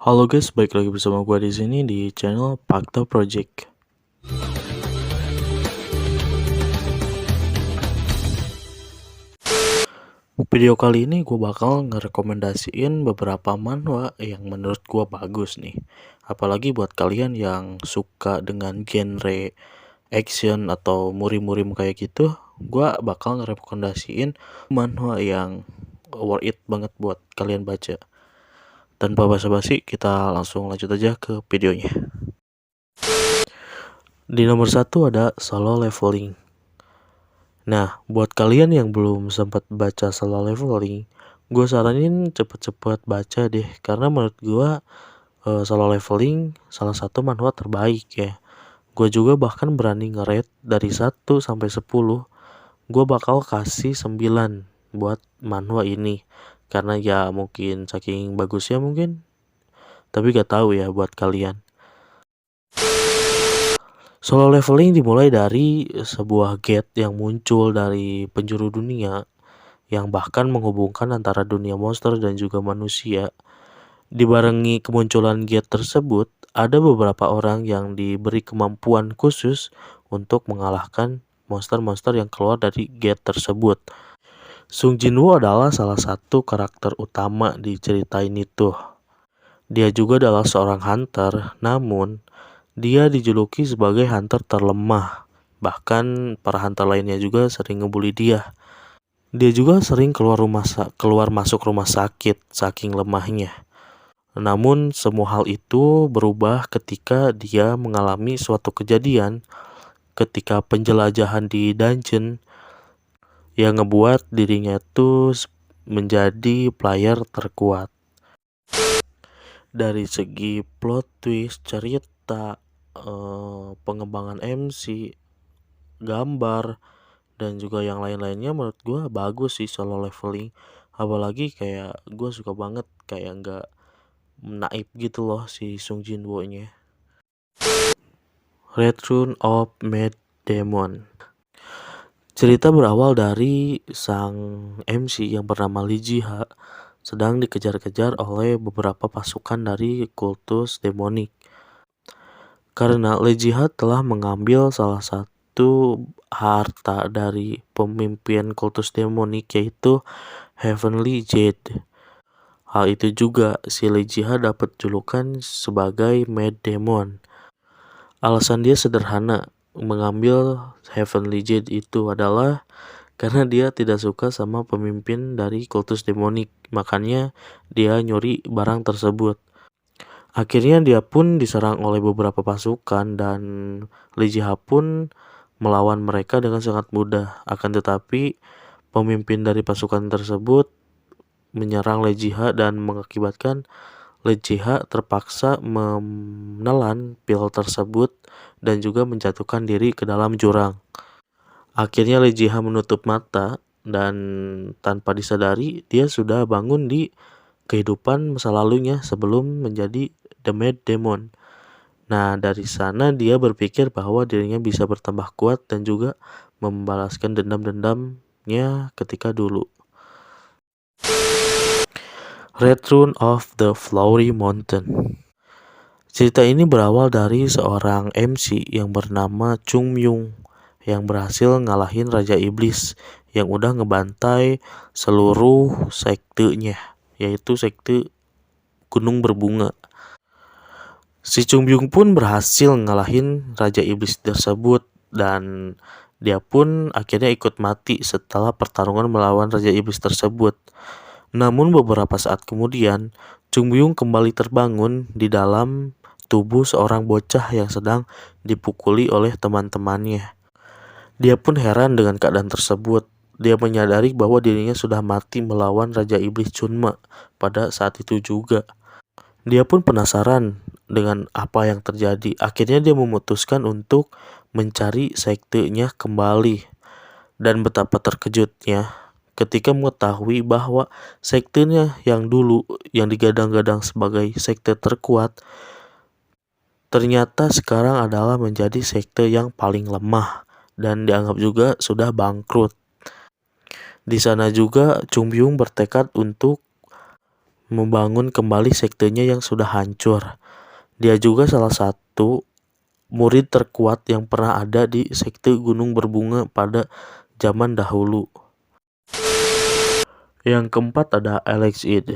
Halo guys, balik lagi bersama gue di sini di channel Pakto Project. Video kali ini gue bakal ngerekomendasiin beberapa manhwa yang menurut gue bagus nih. Apalagi buat kalian yang suka dengan genre action atau murim-murim kayak gitu, gue bakal ngerekomendasiin manhwa yang worth it banget buat kalian baca. Tanpa basa-basi, kita langsung lanjut aja ke videonya. Di nomor 1 ada Solo Leveling. Nah, buat kalian yang belum sempat baca Solo Leveling, gue saranin cepet-cepet baca deh, karena menurut gue Solo Leveling salah satu manhwa terbaik ya. Gue juga bahkan berani nge-rate dari 1 sampai 10. Gue bakal kasih 9 buat manhwa ini, karena ya mungkin saking bagusnya mungkin, tapi gak tahu ya buat kalian. Solo Leveling dimulai dari sebuah gate yang muncul dari penjuru dunia yang bahkan menghubungkan antara dunia monster dan juga manusia. Dibarengi kemunculan gate tersebut, ada beberapa orang yang diberi kemampuan khusus untuk mengalahkan monster-monster yang keluar dari gate tersebut. Sung Jinwoo adalah salah satu karakter utama di cerita ini tuh. Dia juga adalah seorang hunter, namun dia dijuluki sebagai hunter terlemah. Bahkan para hunter lainnya juga sering ngebully dia. Dia juga sering keluar masuk rumah sakit saking lemahnya. Namun semua hal itu berubah ketika dia mengalami suatu kejadian ketika penjelajahan di dungeon yang ngebuat dirinya itu menjadi player terkuat. Dari segi plot twist, cerita, pengembangan MC, gambar, dan juga yang lain-lainnya, menurut gue bagus sih Solo Leveling. Apalagi kayak gue suka banget kayak nggak naif gitu loh si Sung Jinwoo nya. Return of Mad Demon. Cerita berawal dari sang MC yang bernama Lee Ji-ha sedang dikejar-kejar oleh beberapa pasukan dari kultus demonik. Karena Lee Ji-ha telah mengambil salah satu harta dari pemimpin kultus demonik, yaitu Heavenly Jade. Hal itu juga si Lee Ji-ha dapat julukan sebagai Mad Demon. Alasan dia sederhana, mengambil Heavenly Jade itu adalah karena dia tidak suka sama pemimpin dari kultus demonik, makanya dia nyuri barang tersebut. Akhirnya dia pun diserang oleh beberapa pasukan dan Lee Ji-ha pun melawan mereka dengan sangat mudah. Akan tetapi pemimpin dari pasukan tersebut menyerang Lee Ji-ha dan mengakibatkan Lee Ji-ha terpaksa menelan pil tersebut dan juga menjatuhkan diri ke dalam jurang. Akhirnya Lee Ji-ha menutup mata dan tanpa disadari dia sudah bangun di kehidupan masa lalunya sebelum menjadi The Mad Demon. Nah, dari sana dia berpikir bahwa dirinya bisa bertambah kuat dan juga membalaskan dendam-dendamnya ketika dulu. Return of the Flowery Mountain. Cerita ini berawal dari seorang MC yang bernama Chung Myung yang berhasil ngalahin Raja Iblis yang udah ngebantai seluruh sektenya, yaitu sekte Gunung Berbunga. Si Chung Myung pun berhasil ngalahin Raja Iblis tersebut dan dia pun akhirnya ikut mati setelah pertarungan melawan Raja Iblis tersebut. Namun beberapa saat kemudian, Chung Myung kembali terbangun di dalam tubuh seorang bocah yang sedang dipukuli oleh teman-temannya. Dia pun heran dengan keadaan tersebut. Dia menyadari bahwa dirinya sudah mati melawan Raja Iblis Chunma pada saat itu juga. Dia pun penasaran dengan apa yang terjadi. Akhirnya dia memutuskan untuk mencari sektenya kembali. Dan betapa terkejutnya ketika mengetahui bahwa sektenya yang dulu yang digadang-gadang sebagai sekte terkuat ternyata sekarang adalah menjadi sekte yang paling lemah dan dianggap juga sudah bangkrut. Di sana juga Chung Myung bertekad untuk membangun kembali sektenya yang sudah hancur. Dia juga salah satu murid terkuat yang pernah ada di sekte Gunung Berbunga pada zaman dahulu. Yang keempat ada Alex Id.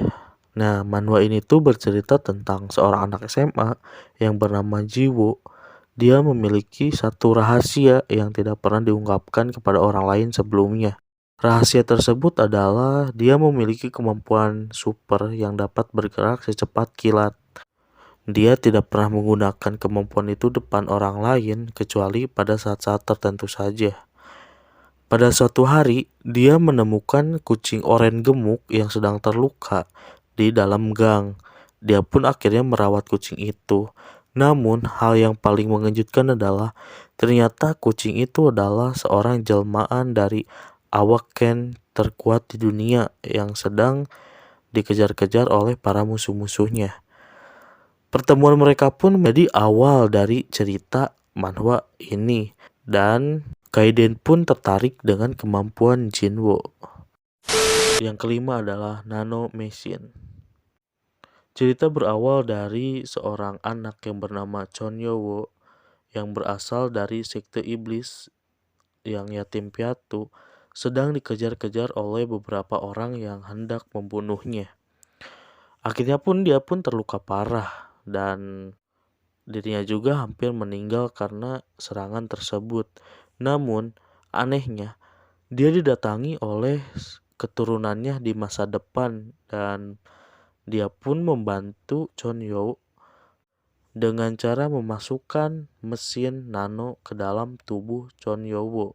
Nah, manhwa ini tuh bercerita tentang seorang anak SMA yang bernama Jiwo. Dia memiliki satu rahasia yang tidak pernah diungkapkan kepada orang lain sebelumnya. Rahasia tersebut adalah dia memiliki kemampuan super yang dapat bergerak secepat kilat. Dia tidak pernah menggunakan kemampuan itu depan orang lain kecuali pada saat-saat tertentu saja. Pada suatu hari, dia menemukan kucing oranye gemuk yang sedang terluka di dalam gang. Dia pun akhirnya merawat kucing itu. Namun, hal yang paling mengejutkan adalah ternyata kucing itu adalah seorang jelmaan dari awak Ken terkuat di dunia yang sedang dikejar-kejar oleh para musuh-musuhnya. Pertemuan mereka pun menjadi awal dari cerita manhwa ini, dan Kaiden pun tertarik dengan kemampuan Jinwo. Yang kelima adalah Nano Machine. Cerita berawal dari seorang anak yang bernama Chon Yowo yang berasal dari sekte iblis yang yatim piatu sedang dikejar-kejar oleh beberapa orang yang hendak membunuhnya. Akhirnya pun dia pun terluka parah dan dirinya juga hampir meninggal karena serangan tersebut. Namun, anehnya, dia didatangi oleh keturunannya di masa depan dan dia pun membantu Chonyo dengan cara memasukkan mesin nano ke dalam tubuh Chonyo.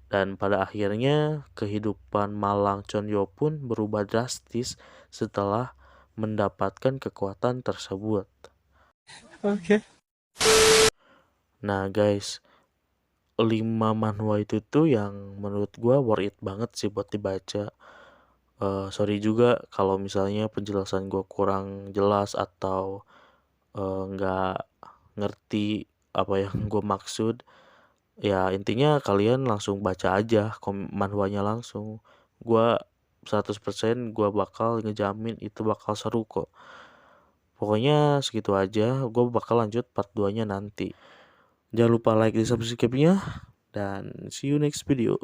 Dan pada akhirnya kehidupan malang Chonyo pun berubah drastis setelah mendapatkan kekuatan tersebut. Oke. Nah guys, 5 manhwa itu tuh yang menurut gua worth it banget sih buat dibaca. Sorry juga kalau misalnya penjelasan gua kurang jelas atau nggak ngerti apa yang gua maksud. Ya intinya kalian langsung baca aja manhwanya langsung. Gua 100% gua bakal ngejamin itu bakal seru kok. Pokoknya segitu aja, gua bakal lanjut part 2 nya nanti. Jangan lupa like dan subscribe-nya, dan see you next video.